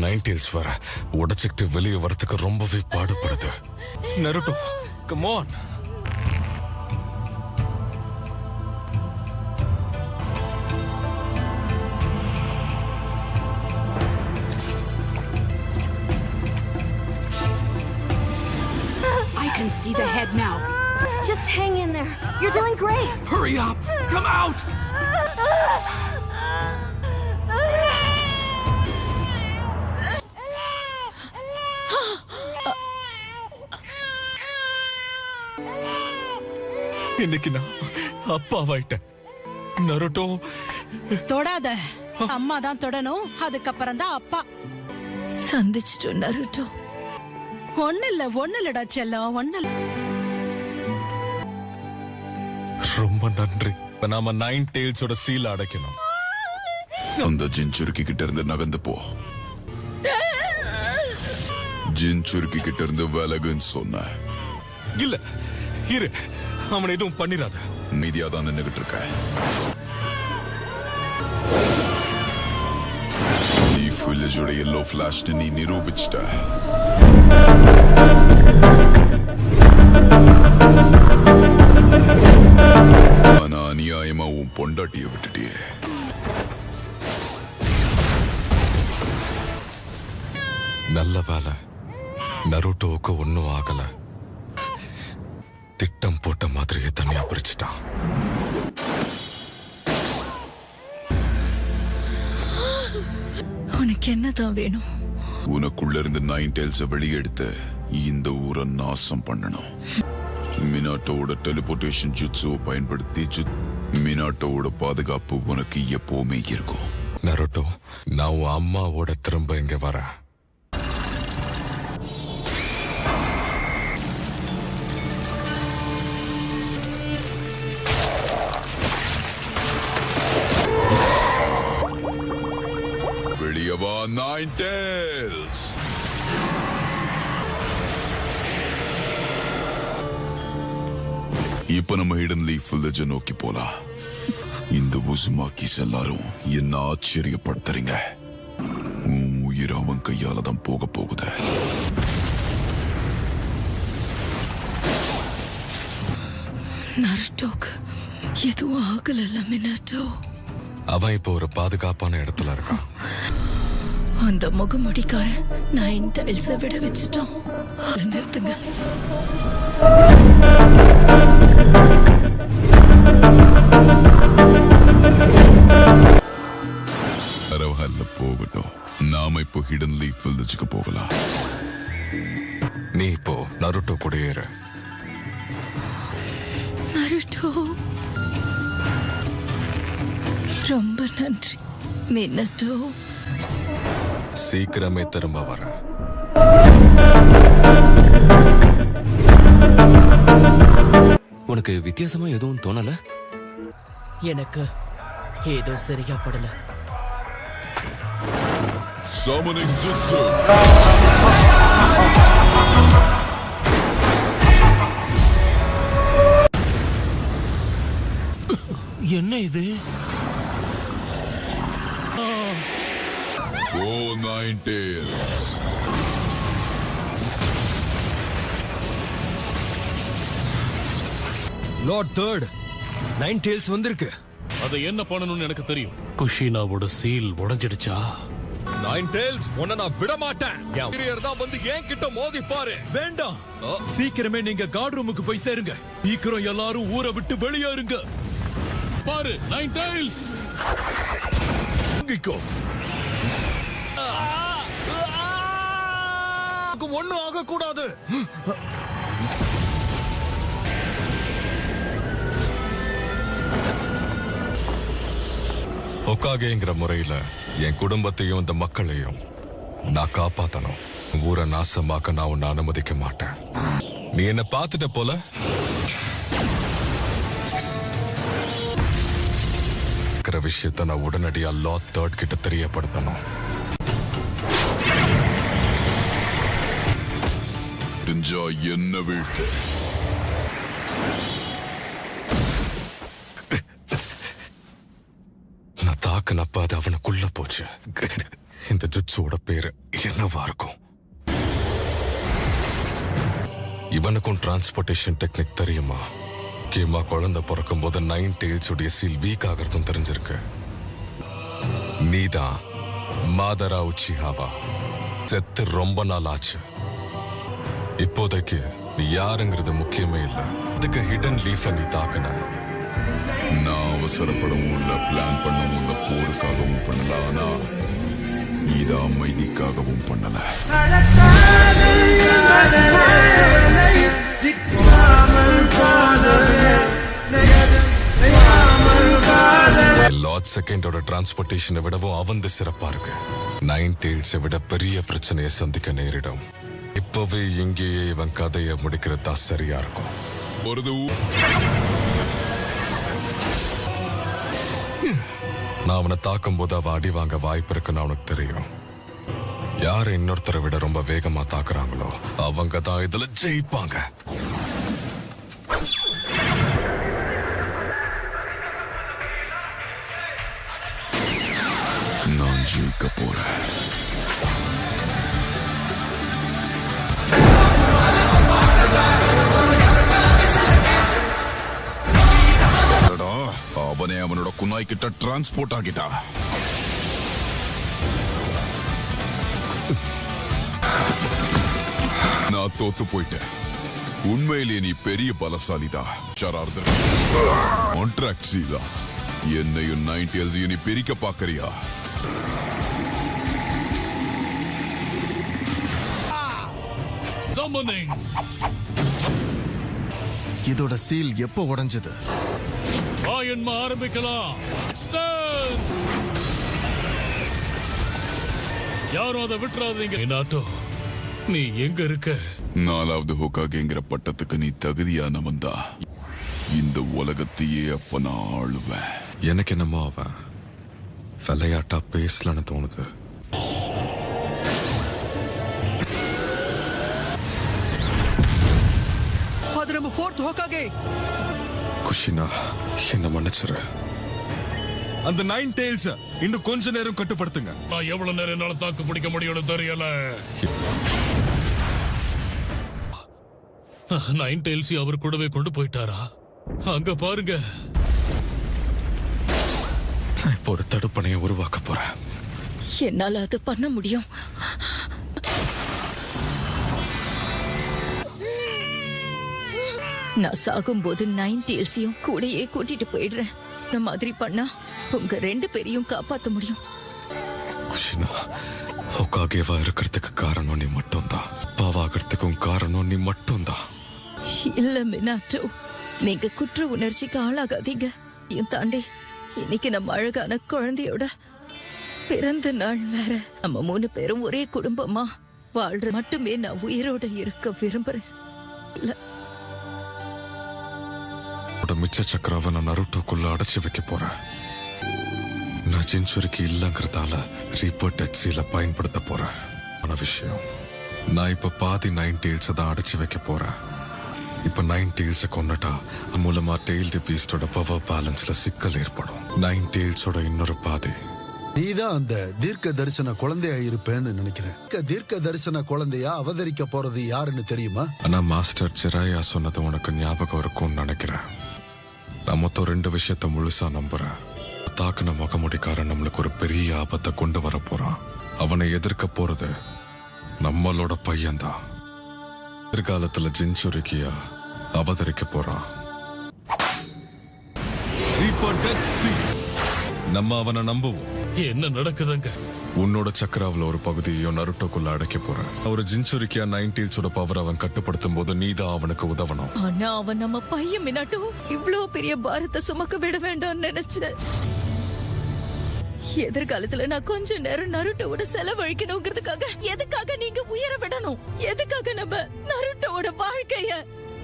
நைன்டேல்ஸ் வர உடைச்சிட்டு வெளியே வரத்துக்கு ரொம்பவே பாடுபடுது. Naruto, come on. I can see the head now. Just hang in there. You're doing great. Hurry up. Come out. இன்னைக்கு நான் அப்பாவாயிட்டேன். நருட்டோ, தொடாத. அம்மா தான் தொடணும், அதுக்கப்புறம் தான் அப்பா. சந்திச்சிட்டோம் நருட்டோ. ஒண்ணுல்லடா செல்லம், ஒண்ணு. ரொம்ப நன்றி. நாம நைன் டெயில்ஸோட சீல் அடைக்கணும். அந்த ஜின் சுருக்கி கிட்ட இருந்து நகர்ந்து போ. ஜின் சுருக்கி கிட்ட இருந்து விலகுன்னு சொன்ன. இல்ல இரு, அவனை எதுவும் பண்ணிராத. மீதியா தான் நின்னுகிட்டு இருக்க. லீஃப் வில்லேஜோட எல்லோ ஃபிளாஷ் நீ நிரூபிச்சிட்ட. ஆனா அநியாயமா உன் பொண்டாட்டிய விட்டுட்டியே. நல்ல வேலை, நருட்டோவுக்கு ஒன்னும் ஆகல. திட்டம் போட்ட மாதிரியே தனியா பிரிச்சுட்டான். உனக்கு என்னதான் வேணும்? உனக்குள்ள இருந்து நைன் டெயில்ஸ வெளியெடுத்து இந்த ஊரை நாசம் பண்ணணும். மினாட்டோட டெலிபோர்டேஷன் ஜுட்ஸுவை பயன்படுத்தி மினாட்டோட பாதுகாப்பு உனக்கு எப்பவுமே இருக்கும். நருட்டோ, நான் உன் அம்மாவோட திரும்ப இங்க வரேன். வெளியவா நைன் டெயில்ஸ். இப்ப நம்ம ஹிடன் லீஃப் வில்லேஜை நோக்கி போலாம். இந்த உசுமாக்கிஸ் எல்லாரும் என்ன ஆச்சரியப்படுத்துறீங்க. உன் உயிர் அவன் கையால தான் போக போகுது. நருட்டோக்கு எதுவும் ஆகல மினாட்டோ. அவன் இப்போ ஒரு பாதுகாப்பான இடத்துல இருக்கான். அந்த முகமுடிக்காரன் நைன் டெயில்ஸை விட வச்சுட்டான். நிறுத்துங்க. பரவாயில்ல, போகட்டும். நாம இப்போ ஹிடன் லீஃப் வில்லேஜுக்கு போகலாம். நீ இப்போ நருட்டோ கூட ஏறு. நருட்டோ, ரொம்ப நன்றி மினாட்டோ. சீக்கிரமே திரும்ப வர. உனக்கு வித்தியாசமா எதுவும் தோணல? எனக்கு ஏதோ சரியா படல. Summoning Jutsu. என்ன இது? Oh, nine tails. Lord third, nine tails வந்திருக்கு. அதை என்ன பண்ணணும்னு எனக்கு தெரியும். குஷினாவோட சீல் உடைஞ்சிடுச்சா? நைன் டெயில்ஸ், உன்னை நான் விட மாட்டேன். தான் வந்து என் கிட்ட மோதி பாரு. வேண்டாம், சீக்கிரமே நீங்க கார்டு ரூமுக்கு போய் சேருங்க. சீக்கிரம் எல்லாரும் ஊரை விட்டு வெளியேறுங்க. பாரு, நைன் டெயில்ஸ். ஒண்ணும் ஆக கூடாது. ஹொக்காகேங்கிற முறையில என் குடும்பத்தையும் இந்த மக்களையும் நான் காப்பாத்தணும். ஊரை நாசமாக்க நான் உன்னை அனுமதிக்க மாட்டேன். நீ என்ன பார்த்துட்ட போல. விஷயத்தை நான் உடனடியா லார்ட் தேர்ட் கிட்ட தெரியப்படுத்தணும். என்ன வீழ்த்து? நான் தாக்க தாக்குனப்ப அது அவனுக்குள்ள போச்சு. இந்த ஜுட்ஸோட பேரு என்னவா இருக்கும்? இவனுக்கும் டிரான்ஸ்போர்டேஷன் டெக்னிக் தெரியுமா? முக்கியமா குழந்தை பிறக்கும் போது 9 டெயில்ஸ் உடைய சீல் வீக் ஆகிறதும் தெரிஞ்சிருக்கு. நீதான் மாதரா உச்சிஹாவா. செத்து ரொம்ப நாள் ஆச்சு. இப்போதைக்கு நீ யாருங்கிறது முக்கியமே இல்ல. அதுக்கு ஹிடன் லீஃப நீ தாக்குன. நான் அவசரப்படவும் இல்ல, பிளான் பண்ணவும் இல்ல, போருக்காகவும் பண்ணல. ஆனா இத அமைதிக்காகவும் பண்ணல. லார்ட் செகண்டோட டிரான்ஸ்போர்டேஷனை விடவும் அவந்து சிறப்பா இருக்கு. 9 டெயில்ஸை விட பெரிய பிரச்சனையை சந்திக்க நேரிடும். இப்பவே இங்கேயே இவன் கதையை முடிக்கிறது தான் சரியா இருக்கும். நான் அவனை தாக்கும் போது அவன் அடி வாங்க வாய்ப்பு இருக்குன்னு அவனுக்கு தெரியும். யார் இன்னொருத்தரை விட ரொம்ப வேகமா தாக்குறாங்களோ அவங்க தான் இதுல ஜெயிப்பாங்க. நான் ஜெயிக்க போறேன். அவனே அவனோட குனாய் கிட்ட டிரான்ஸ்போர்ட் ஆகிட்டா. நான் தோத்து போயிட்டேன். உண்மையிலேயே நீ பெரிய பலசாலிதா ஷரார்தன். கான்ட்ராக்ட் சீதா. என்னையும் 9 டெயில்ஸையும் நீ பிரிக்க பாக்கறியா? இதோட சீல் எப்போ உடைஞ்சது? ஆரம்பிக்கலாம். யாரும் அதை விட்டுறாதீங்க. மினாட்டோ, நீ எங்க இருக்க? 4வது ஹோகாகேங்கிற பட்டத்துக்கு நீ தகுதியானவன் தான். இந்த உலகத்தையே அப்ப நான் ஆளுவேன். எனக்கு என்னமோ அவன் விளையாட்டா பேசலன்னு தோணுது. அது நம்ம 4th ஹோகாகே. குஷினா, என்ன மன்னிச்சிரு. அந்த 9 டெயில்ஸ் இன்னும் கொஞ்ச நேரம் கட்டுப்படுத்துங்க. நான் எவ்வளவு நேரம் என்னால தாக்கு பிடிக்க முடியும்னு தெரியல. 9 டெயில்ஸ் அவர் கூடவே கொண்டு போயிட்டாரா? அங்க பாருங்க. இப்போ ஒரு தடுப்பணையை உருவாக்க போறேன். என்னால அது பண்ண முடியும். நான் சாகும்போது 9 டெயில்ஸையும் கூடயே கூட்டிட்டு போயிடுறேன். இந்த மாதிரி பண்ணா உங்க 2 பேரையும் காப்பாத்த முடியும். குஷினா, ஹோகாகேவா இருக்கிறதுக்கு காரணம் நீ மட்டும்தான். பாவாகிறதுக்கும் காரணம் நீ மட்டும்தான். இல்ல மினாட்டோ, நீங்க குற்ற உணர்ச்சிக்கு ஆளாகாதீங்க. இதையும் தாண்டி இன்னைக்கு நம்ம அழகான குழந்தையோட பிறந்த நாள் வேற. நம்ம 3 பேரும் ஒரே குடும்பமா வாழ்ற மட்டுமே நான் உயிரோட இருக்க விரும்புறேன். இல்ல, மிச்ச சக்கராவை நான் நருட்டோக்குள்ள அடைச்சு வைக்க போறேன். நான் ஜின்சுரிக்கு இல்லங்கிறதால ரீப்பர் டெட்ஸில பயன்படுத்த போறேன். ஆன விஷயம், நான் இப்ப பாதி 9 டெயில்ஸை தான் அடைச்சு வைக்க போறேன். இப்ப 9 டெயில்ஸை கொண்டுட்டா மூலமா டெயில்டு பீஸ்டோட பவர் பேலன்ஸ்ல சிக்கல் ஏற்படும். 9 டெயில்ஸோட இன்னொரு பாதி நீதான் அந்த தீர்க்க தரிசன குழந்தையா இருப்பேன்னு நினைக்கிறேன். தீர்க்க தரிசன குழந்தையா அவதரிக்க போறது யாருன்னு தெரியுமா? ஆனா மாஸ்டர் ஜெராயா சொன்னது உனக்கு ஞாபகம் இருக்கும்னு நினைக்கிறேன். நான் மொத்தம் 2 விஷயத்த முழுசா நம்புறேன். தாக்குன முகமுடிக்காரன் நம்மளுக்கு ஒரு பெரிய ஆபத்தை கொண்டு வர போறான். அவனை எதிர்க்க போறது நம்மளோட பையன்தான். எதிர்காலத்துல ஜின்சுரிக்கியா அவதரிக்க போறான். நம்ம அவனை நம்புவோம். என்ன நடக்குதுங்க? உன்னோட சக்கராவில் ஒரு பகுதியையும் நருட்டோக்குள்ள அடைக்க போறேன். ஒரு ஜின்சுரிக்கியா 9 டெயில்ஸோட பவர் அவன் கட்டுப்படுத்தும் போது நீதான் அவனுக்கு உதவணும். ஆனா அவன் நம்ம பையன் மினாட்டோ. இவ்வளவு பெரிய பாரத்தை சுமக்க விட வேண்டாம்னு நினைச்சேன். எதிர்காலத்துல நான் கொஞ்ச நேரம் நருட்டோட செலவழிக்கணுங்கிறதுக்காக எதுக்காக நீங்க உயர விடணும்? எதுக்காக நம்ம நருட்டோட வாழ்க்கைய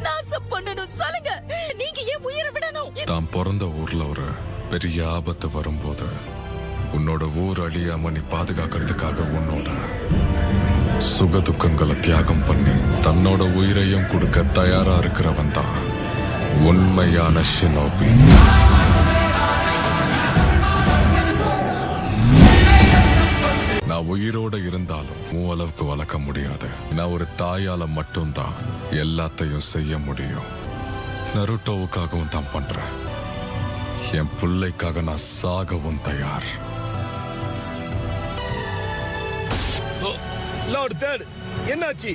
நாசம் பண்ணணும்? சொல்லுங்க, நீங்க ஏன் உயர விடணும்? தான் பிறந்த ஊர்ல ஒரு பெரிய ஆபத்து வரும்போது உன்னோட ஊர் அழியாம நீ பாதுகாக்கிறதுக்காக உன்னோட சுக துக்கங்களை தியாகம் பண்ணி தன்னோட உயிரையும் கொடுக்க தயாரா இருக்கிறவன் தான் உண்மையான ஷினோபி. அளவுக்கு வளர்க்க முடியாது. நான் ஒரு தாயால மட்டும்தான் எல்லாத்தையும் செய்ய முடியும். நருட்டோவுக்காகவும் தான் பண்றேன். என் பிள்ளைக்காக நான் சாகவும் தயார். லார்ட் தேட், என்னாச்சு?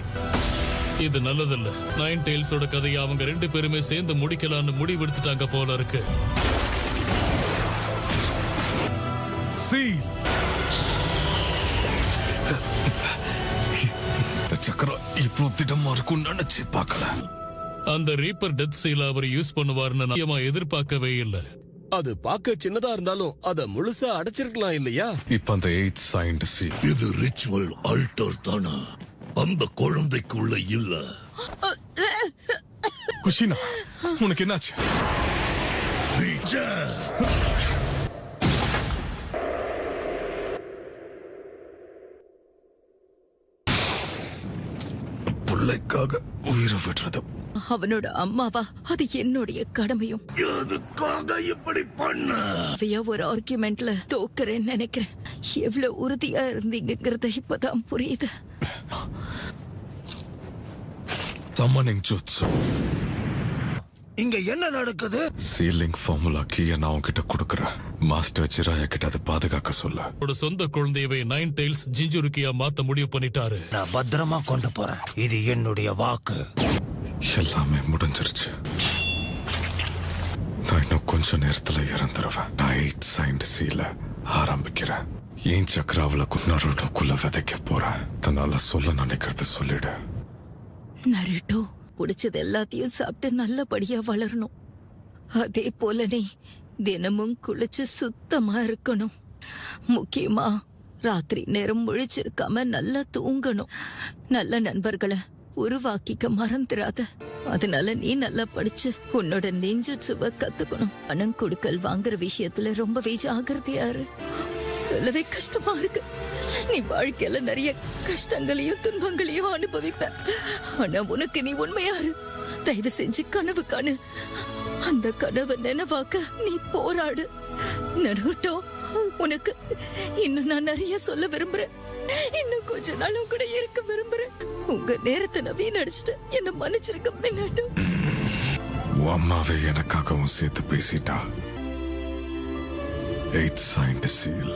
இது நல்லதில்ல. நைன் டெய்ல்ஸோட கதையை அவங்க 2 பேருமே சேர்ந்து முடிக்கலான்னு முடிவெடுத்துட்டாங்க போல இருக்கு. சக்கரம் இவ்வளவு திடமா இருக்கும் நினைச்சு பார்க்கல. அந்த ரீப்பர் டெத் சீல் அவர் யூஸ் பண்ணுவார்னு நான் எதிர்பார்க்கவே இல்லை. அது பார்க்க சின்னதா இருந்தாலும் அத முழுசா அடைச்சிருக்கலாம் இல்லையா? இப்ப அந்த 8 சைன்ட் சீல். இது ரிச்சுவல் ஆல்டர் தானா? அந்த குழந்தைக்குள்ள இல்ல. குஷினா, உனக்கு என்னாச்சு? பிள்ளைக்காக உயிரை விடுறது அவனோட அம்மாவா? அது என்னுடைய கடமையும். எதுக்காக இப்படி பண்ண? ஒரு ஆர்குமெண்ட்ல தோக்குறேன்னு நினைக்கிறேன். எவ்வளவு உறுதியா இருந்தீங்கிறத இப்பதான் புரியுது. Summoning jutsu. இங்க என்ன நடக்குது? சீலிங் ஃபார்முலா கீயை நான் உன்கிட்ட கொடுக்கறேன். மாஸ்டர் ஜிராயா கிட்ட அதை பாதுகாக்க சொல்ல. அவரோட சொந்த குழந்தையவே நைன் டெய்ல்ஸ் ஜிஞ்சுருக்கியா மாத்த முடிவு பண்ணிட்டாரு. நான் பத்திரமா கொண்டு போறேன். இது என்னுடைய வாக்கு. எல்லாமே முடிஞ்சிருச்சு. நான் இன்னும் கொஞ்ச நேரத்துல இறந்துருவேன். நான் 8 சைன்ட் சீல ஆரம்பிக்கிறேன். ஏன் சக்கராவில நருட்டோக்குள்ள விதைக்க போறேன். தன்னால சொல்ல நினைக்கிறது சொல்லிடு. நருட்டோ பிடிச்சது எல்லாத்தையும் சாப்பிட்டு நல்லபடியா வளரணும். அதே போல நீ தினமும் குளிச்சு சுத்தமா இருக்கணும். முக்கியமா ராத்திரி நேரம் முழிச்சிருக்காம நல்லா தூங்கணும். நல்ல நண்பர்களை உருவாக்கிக்க மறந்துடாத. அதனால நீ நல்லா படிச்சு உன்னோட நெஞ்சுச்சுவ கத்துக்கணும். பணம் கொடுக்கல் வாங்குற விஷயத்துல ரொம்பவே ஜாகிரதையா இரு. சொல்லவே கஷ்டமா இருக்கு. நீ வாழ்க்கையில நிறைய கஷ்டங்களையும் துன்பங்களையும் அனுபவிப்ப. ஆனா உனக்கு நீ உண்மையாரு. தயவு செஞ்சு கனவு காணு. அந்த கனவை நினைவாக்க நீ போராடு. நருட்டோ, உனக்கு இன்னும் நான் நிறைய சொல்ல விரும்புறேன். இன்னும் கொஞ்ச நாளும் கூட இருக்க விரும்புறேன். உங்க நேரத்தை நான் வீணடிச்சிட்டேன். என்ன மன்னிச்சிருக்க மினாட்டோ. அம்மாவே எனக்காகவும் சேர்த்து பேசிட்டா. 8 சைன்ட் சீல்.